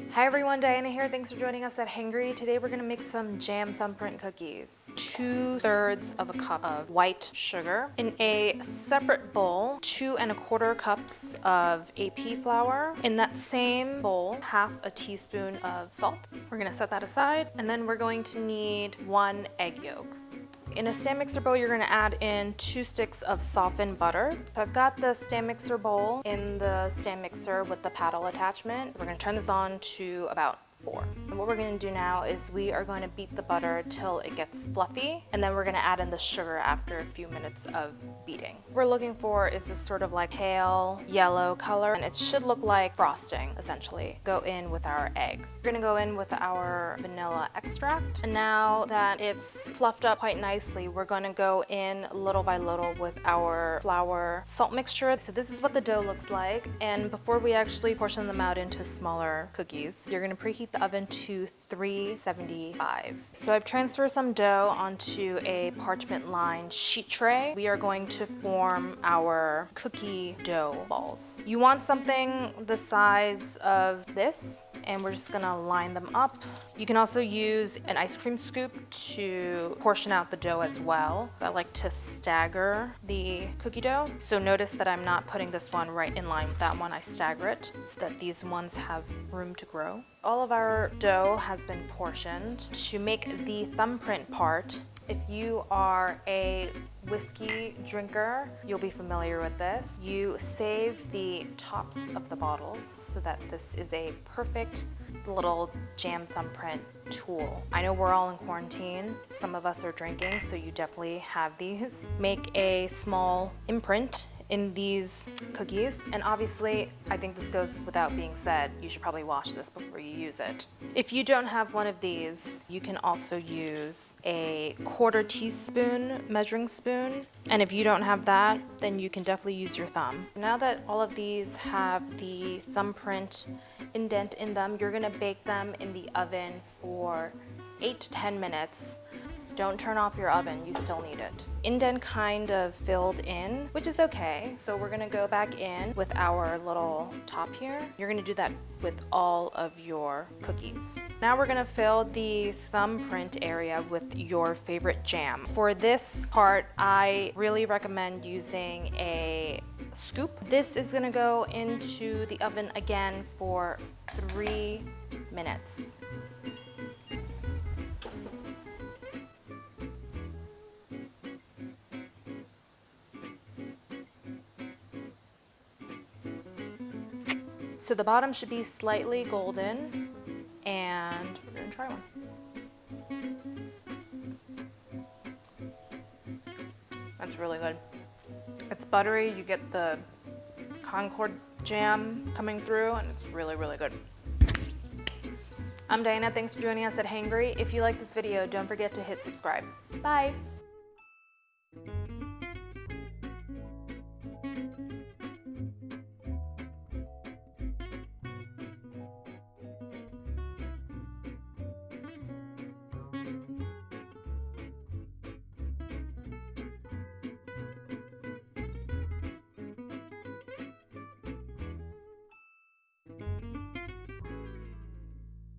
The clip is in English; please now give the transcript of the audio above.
Hi everyone, Diana here. Thanks for joining us at HANGRY. Today we're going to make some jam thumbprint cookies. 2/3 of a cup of white sugar. In a separate bowl, 2 1/4 cups of AP flour. In that same bowl, 1/2 teaspoon of salt. We're going to set that aside, and then we're going to need 1 egg yolk. In a stand mixer bowl, you're going to add in 2 sticks of softened butter. So I've got the stand mixer bowl in the stand mixer with the paddle attachment. We're going to turn this on to about 4. And what we're going to do now is we are going to beat the butter till it gets fluffy, and then we're going to add in the sugar after a few minutes of beating. What we're looking for is this sort of like pale yellow color, and it should look like frosting, essentially. Go in with our egg. We're going to go in with our vanilla extract, and now that it's fluffed up quite nicely, we're going to go in little by little with our flour salt mixture. So this is what the dough looks like, and before we actually portion them out into smaller cookies, you're going to preheat the oven to 375. So I've transferred some dough onto a parchment lined sheet tray. We are going to form our cookie dough balls. You want something the size of this, and we're just gonna line them up. You can also use an ice cream scoop to portion out the dough as well. I like to stagger the cookie dough. So notice that I'm not putting this one right in line with that one. I stagger it so that these ones have room to grow. All of our dough has been portioned. To make the thumbprint part, if you are a whiskey drinker, you'll be familiar with this. You save the tops of the bottles so that this is a perfect little jam thumbprint tool. I know we're all in quarantine. Some of us are drinking, so you definitely have these. Make a small imprint in these cookies, and obviously I think this goes without being said, you should probably wash this before you use it. If you don't have one of these, you can also use a 1/4 teaspoon measuring spoon, and if you don't have that, then you can definitely use your thumb. Now that all of these have the thumbprint indent in them, you're gonna bake them in the oven for 8 to 10 minutes. Don't turn off your oven, you still need it. Indent kind of filled in, which is okay. So we're gonna go back in with our little top here. You're gonna do that with all of your cookies. Now we're gonna fill the thumbprint area with your favorite jam. For this part, I really recommend using a scoop. This is gonna go into the oven again for 3 minutes. So the bottom should be slightly golden, and we're gonna try one. That's really good. It's buttery, you get the Concord jam coming through, and it's really, really good. I'm Diana, thanks for joining us at HANGRY. If you like this video, don't forget to hit subscribe. Bye.